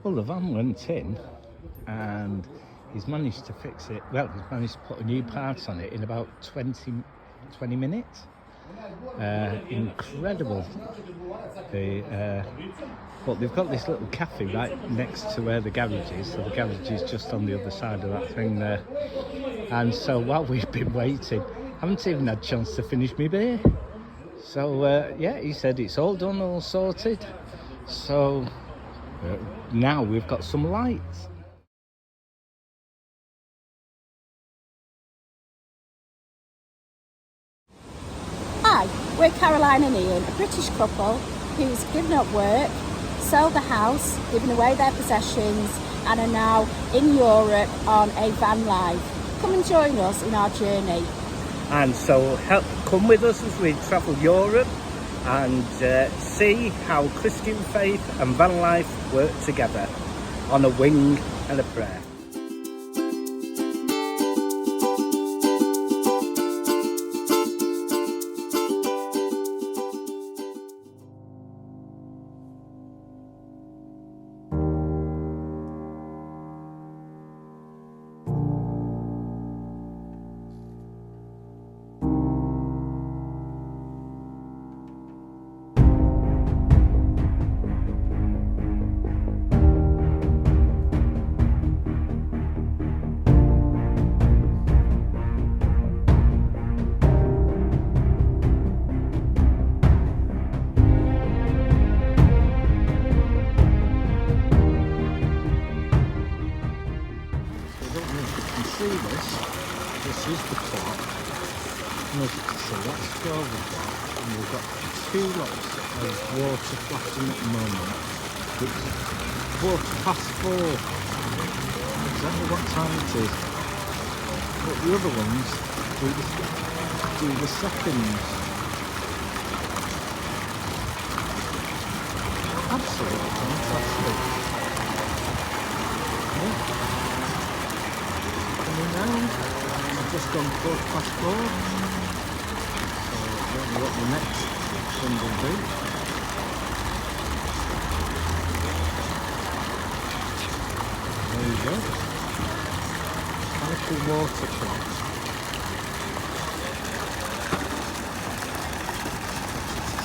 Well, the van went in and he's managed to fix it. Well, he's managed to put a new part on it in about 20 minutes. Incredible. But they've got this little cafe right next to where the garage is. So the garage is just on the other side of that thing there. And so while we've been waiting, I haven't even had a chance to finish my beer. So yeah, he said it's all done, all sorted. So now we've got some lights. Hi, we're Caroline and Ian, a British couple who's given up work, sold the house, given away their possessions and are now in Europe on a van life. Come and join us in our journey. And so come with us as we travel Europe and see how Christian faith and van life work together on a wing and a prayer. This is the clock, and as you can see that's 12 o'clock, and we've got two lots of water flashing at the moment. It's 4:15, exactly what time it is, but the other ones do the seconds. Absolutely fantastic. Yeah. Coming round. Just gone 4:04, so I don't know what the next one will be. There you go. Mechanical water clock.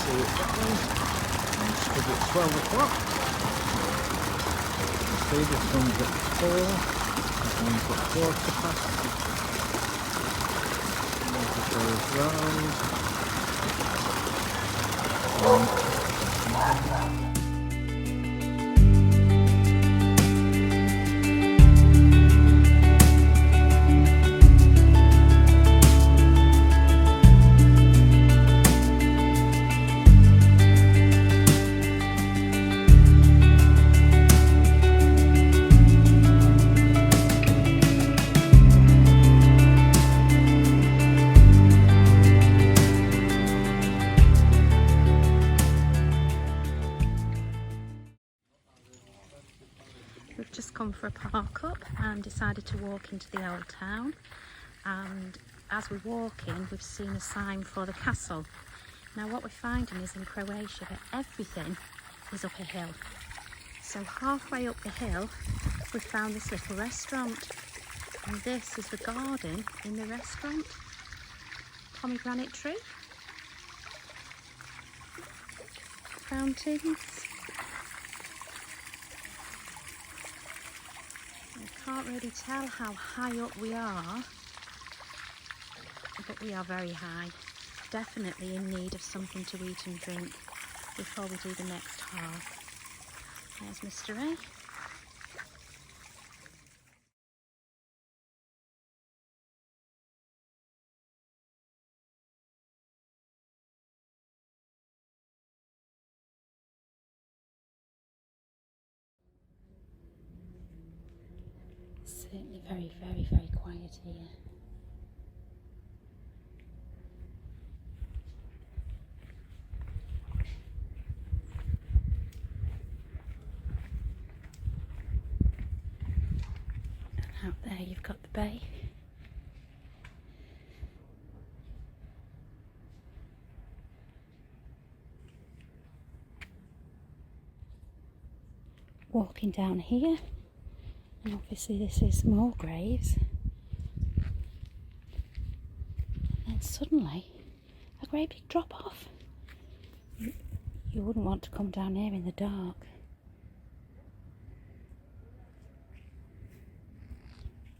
See it that way. It's at 12 o'clock. See, this one's at 4. This one's at 4:15. Goes round. We've just come for a park up and decided to walk into the old town, and as we walk in we've seen a sign for the castle. Now what we're finding is in Croatia that everything is up a hill. So halfway up the hill we found this little restaurant, and this is the garden in the restaurant. Pomegranate tree, fountains. I can't really tell how high up we are, but we are very high. Definitely in need of something to eat and drink before we do the next half. There's Mr. A. Certainly very, very, very quiet here. And out there you've got the bay. walking down here, and obviously this is more graves. And then suddenly a great big drop off. You wouldn't want to come down here in the dark.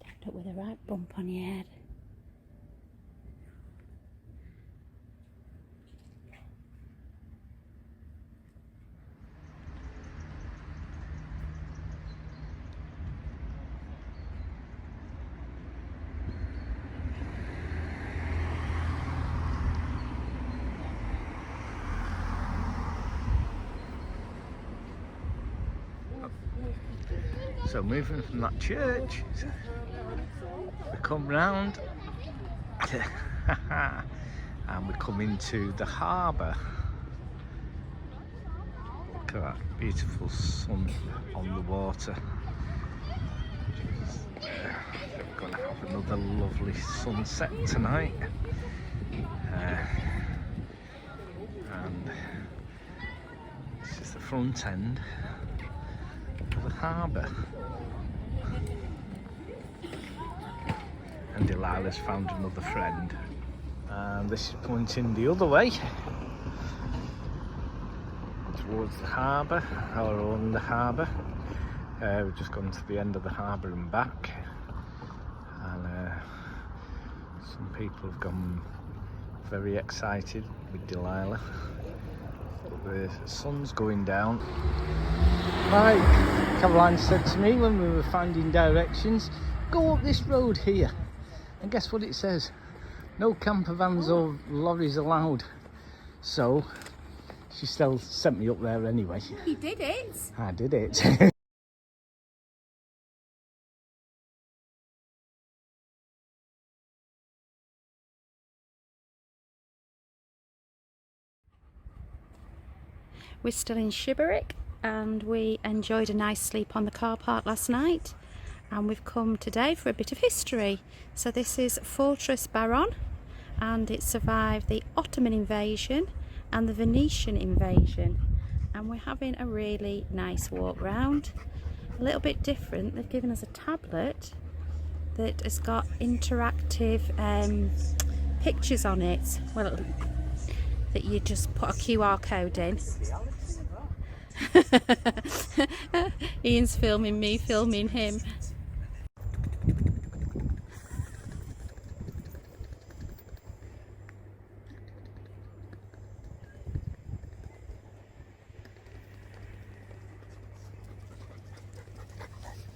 End up with a right bump on your head. So moving from that church, we come round and we come into the harbour. Look at that beautiful sun on the water. We're going to have another lovely sunset tonight. And this is the front end of the harbour. And Delilah's found another friend. And this is pointing the other way towards the harbour, or on the harbour. We've just gone to the end of the harbour and back, and some people have gone very excited with Dillilah. But the sun's going down. Like Caroline said to me when we were finding directions, go up this road here. And guess what it says? No camper vans or lorries allowed. So she still sent me up there anyway. You did it. I did it. We're still in Shibboleth, and we enjoyed a nice sleep on the car park last night. And we've come today for a bit of history. So this is Fortress Baron, and it survived the Ottoman invasion and the Venetian invasion. And we're having a really nice walk round. A little bit different. They've given us a tablet that has got interactive pictures on it. Well, that you just put a QR code in. Ian's filming me, filming him.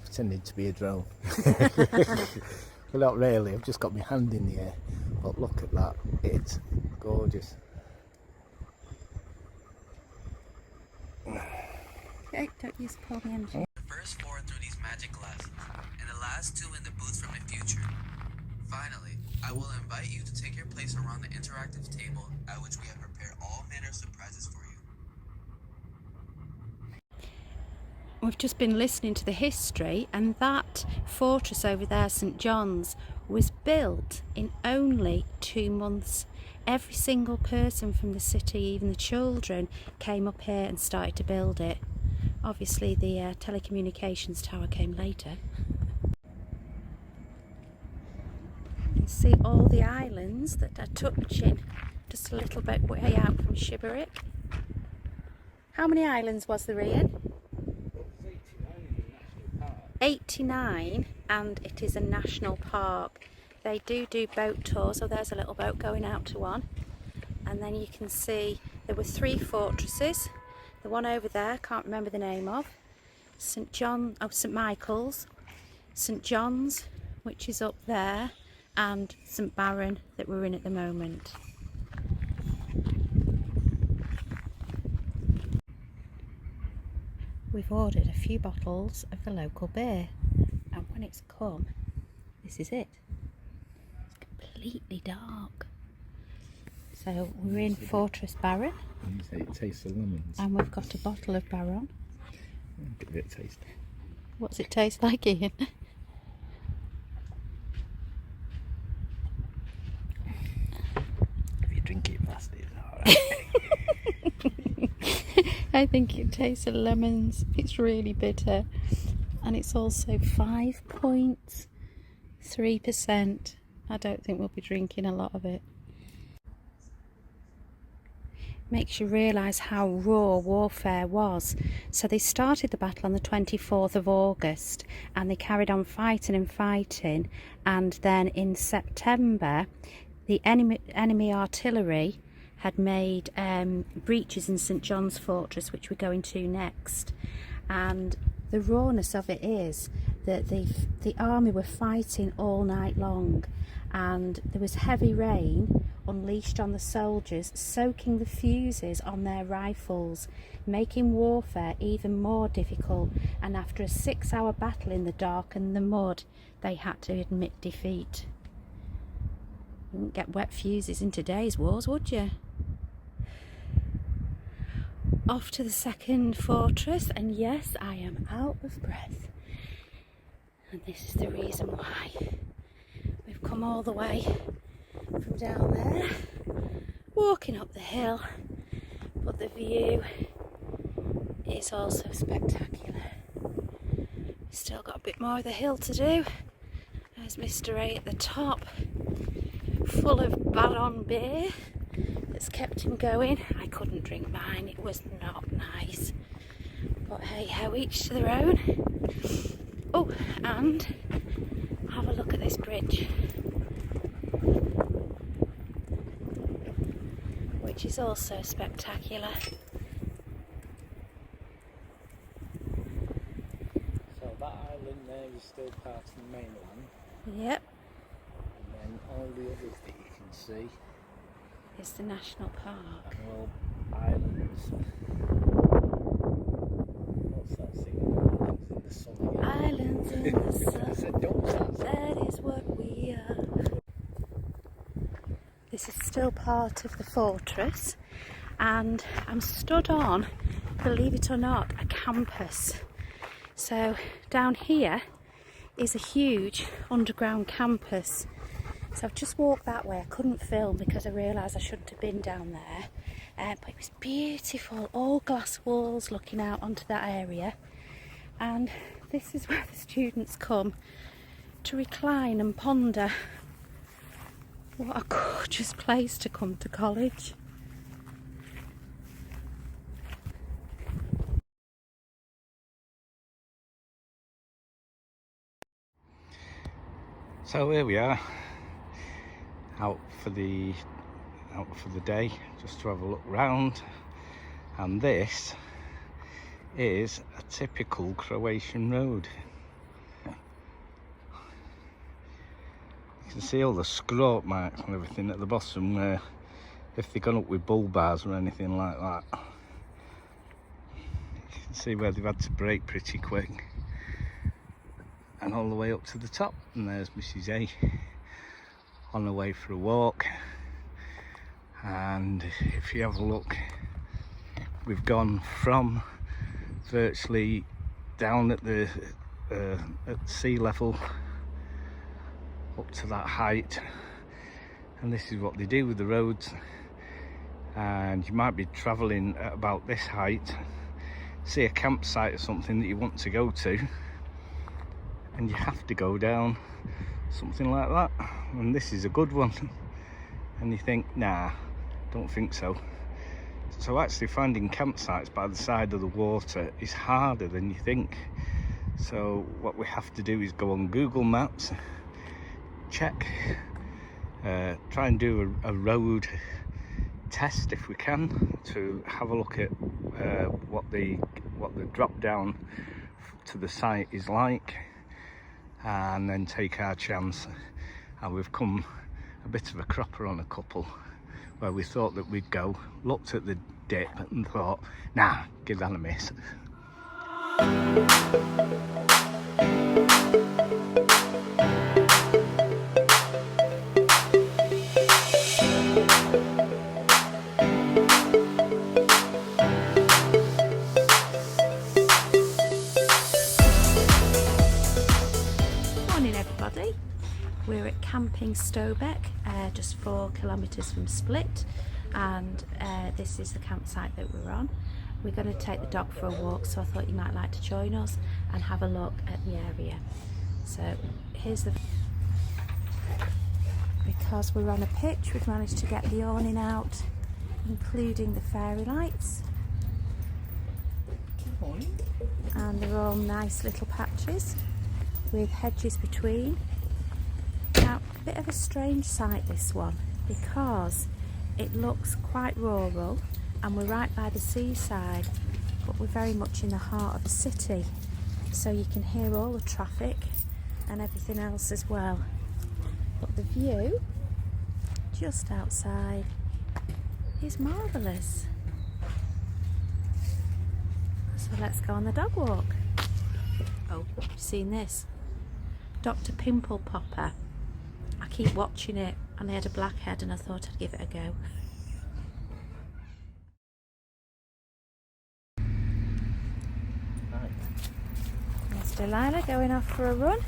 Pretending to be a drone. Well, not really, I've just got my hand in the air. But look at that, it's gorgeous. Okay, don't use pull the engine. The first 4 through these magic glasses, and the last 2 in the booth from the future. Finally, I will invite you to take your place around the interactive table at which we have prepared all manner of surprises for you. We've just been listening to the history, and that fortress over there, St John's, was built in only 2 months. Every single person from the city, even the children, came up here and started to build it. Obviously the telecommunications tower came later. You can see all the islands that are touching just a little bit way out from Shibboleth. How many islands was there, Ian? 89, and it is a national park. They do boat tours, so there's a little boat going out to one. And then you can see there were 3 fortresses. The one over there, can't remember the name of. St Michael's, St John's, which is up there, and St Baron that we're in at the moment. We've ordered a few bottles of the local beer, and when it's come, this is it. It's completely dark. So we're in Fortress Baron. You say it tastes of lemons. And we've got a bottle of Baron. Give it a taste. What's it taste like, Ian? If you drink it fast, it's alright. I think it tastes of lemons. It's really bitter. And it's also 5.3%. I don't think we'll be drinking a lot of it. Makes you realise how raw warfare was. So they started the battle on the 24th of August and they carried on fighting and fighting, and then in September the enemy artillery had made breaches in St John's Fortress, which we're going to next. And the rawness of it is that the army were fighting all night long, and there was heavy rain unleashed on the soldiers, soaking the fuses on their rifles, making warfare even more difficult. And after a 6-hour battle in the dark and the mud, they had to admit defeat. You wouldn't get wet fuses in today's wars, would you? Off to the second fortress, and yes, I am out of breath. And this is the reason why. We've come all the way from down there, walking up the hill, but the view is also spectacular. We've still got a bit more of the hill to do. There's Mr. A at the top, full of Baron beer that's kept him going. I couldn't drink mine, it was not nice, but hey ho, each to their own. Oh, and have a look at this bridge, which is also spectacular. So that island there is still part of the mainland. Yep. And then all the others that you can see It's the national park. are all islands. What's that singing? Islands in the sun again. Islands in the sun. I said, don't start singing. That is what we are. This is still part of the fortress, and I'm stood on, believe it or not, a campus. So down here is a huge underground campus. So I've just walked that way. I couldn't film because I realised I shouldn't have been down there. But it was beautiful, all glass walls looking out onto that area. And this is where the students come to recline and ponder. What a gorgeous place to come to college. So here we are, out for the day, just to have a look round. And this is a typical Croatian road. You can see all the scrape marks and everything at the bottom where, if they've gone up with bull bars or anything like that, you can see where they've had to brake pretty quick. And all the way up to the top, and there's Mrs. A on the way for a walk. And if you have a look, we've gone from virtually down at the at sea level up to that height, and this is what they do with the roads. And you might be travelling at about this height, see a campsite or something that you want to go to, and you have to go down something like that. And this is a good one, and you think, nah, don't think so. So actually finding campsites by the side of the water is harder than you think. So what we have to do is go on Google Maps, check, try and do a road test if we can, to have a look at what the drop down to the site is like, and then take our chance. And we've come a bit of a cropper on a couple where we thought that we'd go, looked at the dip and thought, nah, give that a miss. Morning everybody, we're at Camping Stobeck, just 4 kilometres from Split, and this is the campsite that we're on. we're going to take the dog for a walk, so I thought you might like to join us and have a look at the area. So here's the... Because we're on a pitch, we've managed to get the awning out, including the fairy lights. Good morning. And they're all nice little patches with hedges between. Now, a bit of a strange sight this one, because it looks quite rural and we're right by the seaside, but we're very much in the heart of the city, so you can hear all the traffic and everything else as well. But the view just outside is marvellous. So let's go on the dog walk. Oh, you've seen this? Dr. Pimple Popper. I keep watching it, and they had a black head and I thought I'd give it a go. There's Dillilah going off for a run,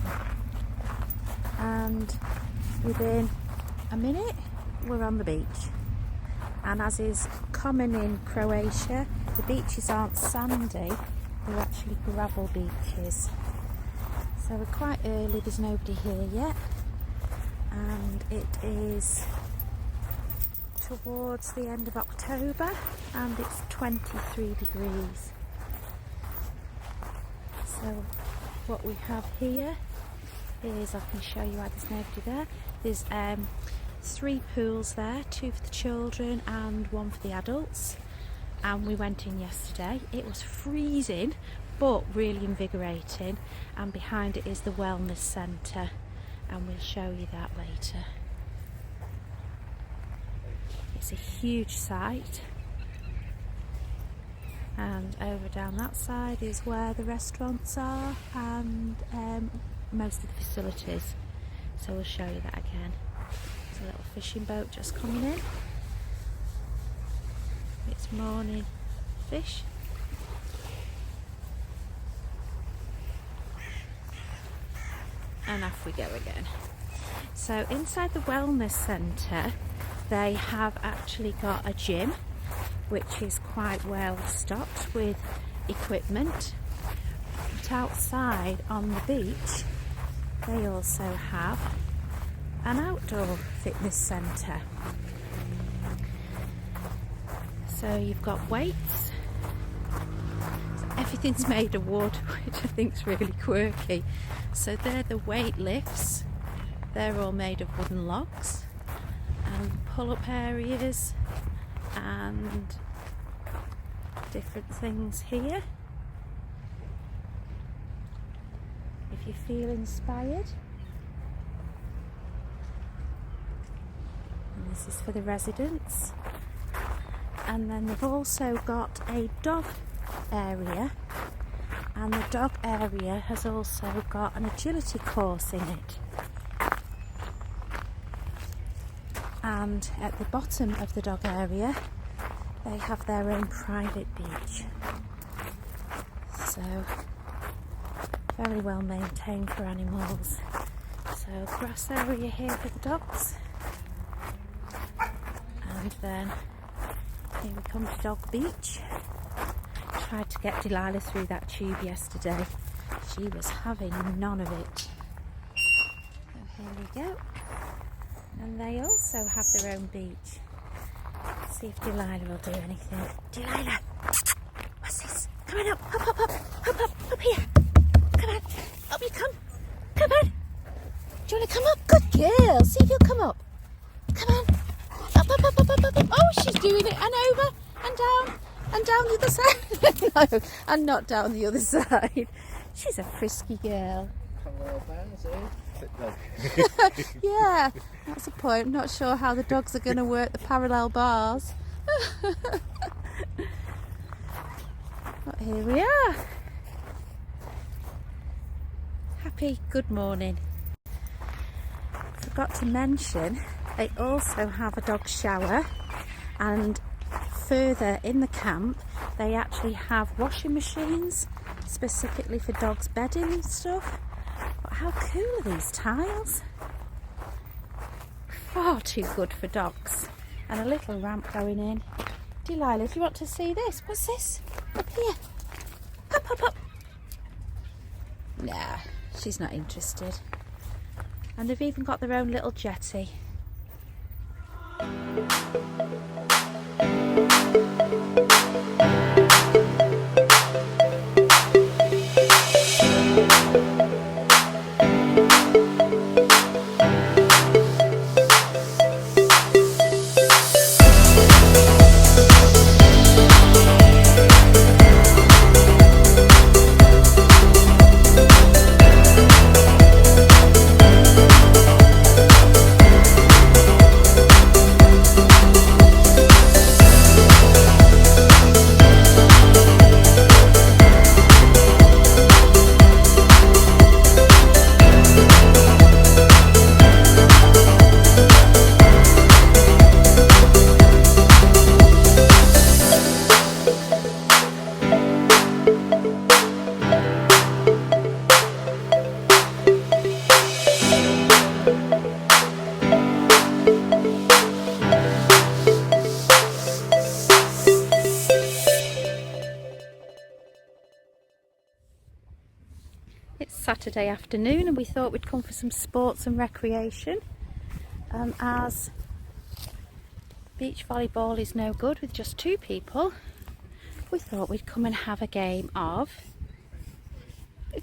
and within a minute we're on the beach. And as is common in Croatia, the beaches aren't sandy, they're actually gravel beaches. So we're quite early, there's nobody here yet, and it is towards the end of October and it's 23 degrees. So what we have here is, I can show you why there's nobody there. There's 3 pools there, 2 for the children and 1 for the adults. And we went in yesterday. It was freezing, but really invigorating. And behind it is the wellness centre, and we'll show you that later. It's a huge site. And over down that side is where the restaurants are and most of the facilities. So we'll show you that again. There's a little fishing boat just coming in. It's morning fish. And off we go again. So inside the wellness centre they have actually got a gym, which is quite well stocked with equipment. But outside on the beach they also have an outdoor fitness centre. So you've got weights. Everything's made of wood, which I think is really quirky. So they're the weight lifts. They're all made of wooden logs, and pull-up areas and different things here. If you feel inspired. And this is for the residents. And then they've also got a dog area, and the dog area has also got an agility course in it. And at the bottom of the dog area they have their own private beach. So very well maintained for animals. So grass area here for the dogs, and then here we come to Dog Beach. Tried to get Dillilah through that tube yesterday. She was having none of it. So here we go. And they also have their own beach. Let's see if Dillilah will do anything. Dillilah! What's this? Come on up! Hop, hop, hop! Hop up! Up here! Come on! Up you come! Come on! Do you want to come up? Good girl! See if you'll come up. Come on! Up, up, up, up, up, up. Oh, she's doing it! And over! And down! And down the other side. No, and not down the other side. She's a frisky girl. Yeah, that's the point. I'm not sure how the dogs are going to work the parallel bars. But here we are. Happy good morning. Forgot to mention, they also have a dog shower, and further in the camp they actually have washing machines specifically for dogs' bedding and stuff. But how cool are these tiles? Far too good for dogs. And a little ramp going in. Dillilah, do you want to see this? What's this? Up here. Up, up, up. Nah, she's not interested. And they've even got their own little jetty. It's Saturday afternoon and we thought we'd come for some sports and recreation. As beach volleyball is no good with just 2 people, we thought we'd come and have a game of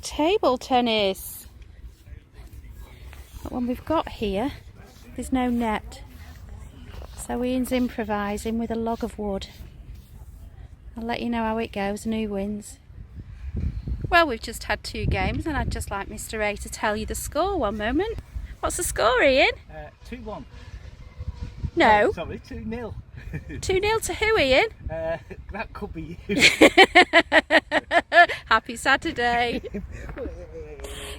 table tennis. But one we've got here, there's no net, so Ian's improvising with a log of wood. I'll let you know how it goes and who wins. Well, we've just had 2 games and I'd just like Mr. A to tell you the score. One moment. What's the score, Ian? 2-1. No. Oh, sorry, 2-0. 2-0 to who, Ian? That could be you. Happy Saturday.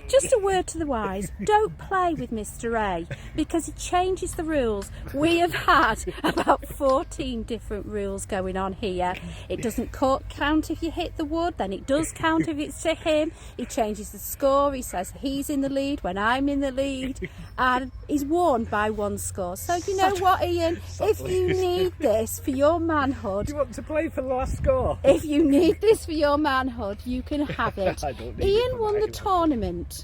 Just a word to the wise, don't play with Mr. A because he changes the rules. We have had about 14 different rules going on here. It doesn't count if you hit the wood, then it does count if it's to him. He changes the score, he says he's in the lead when I'm in the lead, and he's won by 1 score. So you know what, Ian, if you need this for your manhood... Do you want to play for the last score? If you need this for your manhood, you can have it. Ian won the tournament.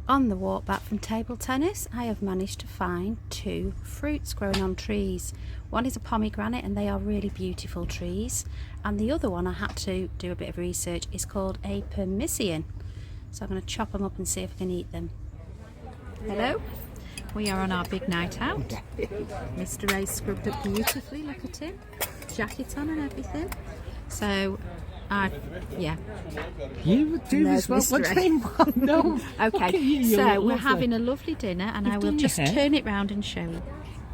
On the walk back from table tennis, I have managed to find 2 fruits growing on trees. One is a pomegranate and they are really beautiful trees, and the other one I had to do a bit of research is called a permission. So I'm going to chop them up and see if I can eat them. Hello, we are on our big night out. Mr. A scrubbed up beautifully, look at him, jacket on and everything. So yeah. You would do No, this well. Mr. What do you mean? No. Okay, You so look we're lovely. having a lovely dinner and I will done your just hair? turn it round and show you.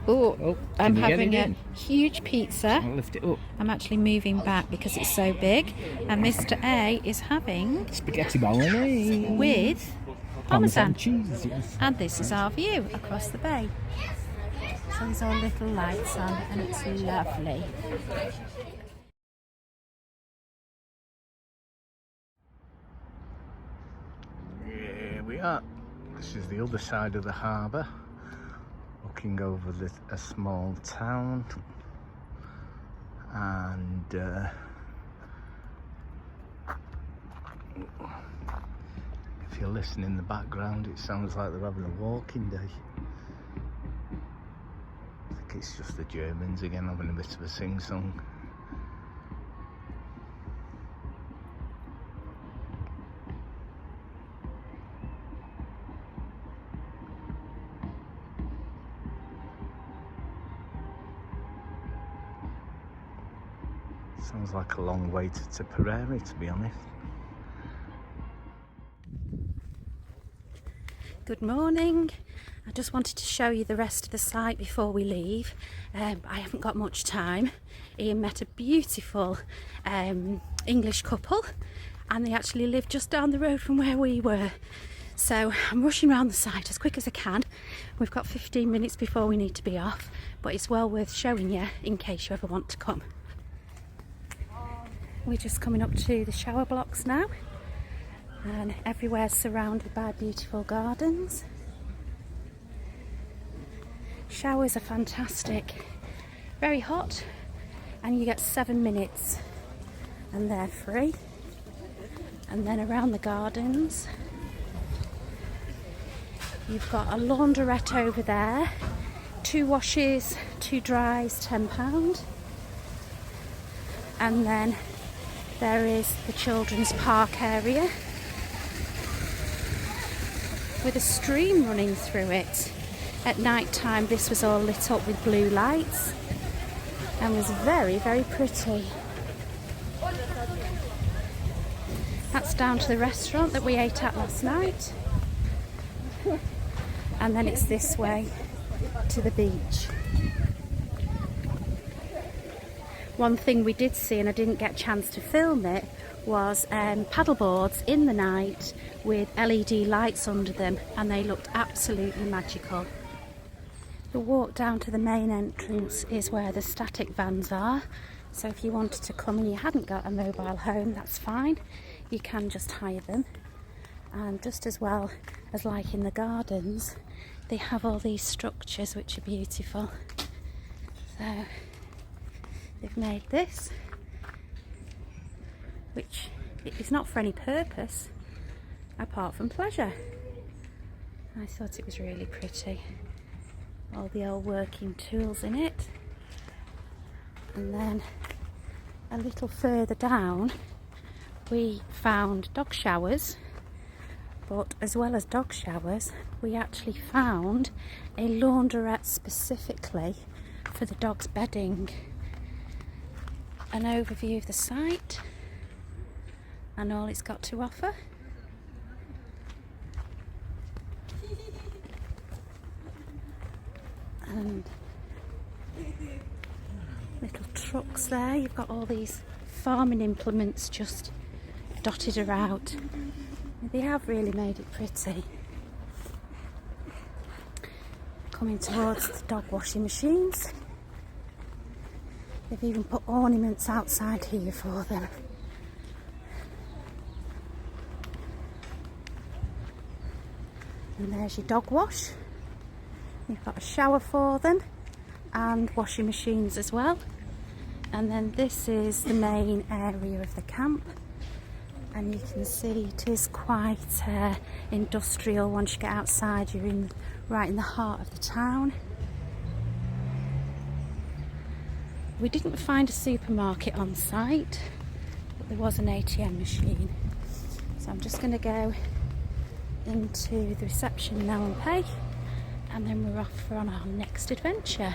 Oh, I'm can you get having it a in? huge pizza. I'll lift it up. I'm actually moving back because it's so big, and Mr. A is having Spaghetti bolognese. with parmesan. cheese, yes. And this is our view across the bay. So there's all little lights on and it's lovely. Here we are. This is the other side of the harbour, looking over a small town, and if you're listening in the background, it sounds like they're having a walking day. I think it's just the Germans again having a bit of a sing-song. Sounds like a long way to Tipperary, to be honest. Good morning. I just wanted to show you the rest of the site before we leave. I haven't got much time. Ian met a beautiful English couple and they actually live just down the road from where we were. So I'm rushing around the site as quick as I can. We've got 15 minutes before we need to be off, but it's well worth showing you in case you ever want to come. We're just coming up to the shower blocks now, And everywhere surrounded by beautiful gardens. Showers are fantastic. Very hot, and you get 7 minutes and they're free. And then around the gardens you've got a laundrette over there, 2 washes, 2 dries, £10. And then there is the children's park area with a stream running through it. At night time this was all lit up with blue lights and was very, very pretty. That's down to the restaurant that we ate at last night. And then it's this way to the beach. One thing we did see, and I didn't get a chance to film it, was paddleboards in the night with LED lights under them, and they looked absolutely magical. The walk down to the main entrance is where the static vans are, so if you wanted to come and you hadn't got a mobile home, that's fine, you can just hire them. And just as well as like in the gardens, they have all these structures which are beautiful. So they've made this, which is not for any purpose apart from pleasure. I thought it was really pretty. All the old working tools in it. And then a little further down we found dog showers, but as well as dog showers we actually found a laundrette specifically for the dog's bedding. An overview of the site and all it's got to offer. And little trucks there. You've got all these farming implements just dotted around. They have really made it pretty. Coming towards the dog washing machines. They've even put ornaments outside here for them. And there's your dog wash. You've got a shower for them and washing machines as well. And then this is the main area of the camp. And you can see it is quite industrial. Once you get outside, you're right in the heart of the town. We didn't find a supermarket on site, but there was an ATM machine. So I'm just going to go into the reception now and pay, and then we're off on our next adventure.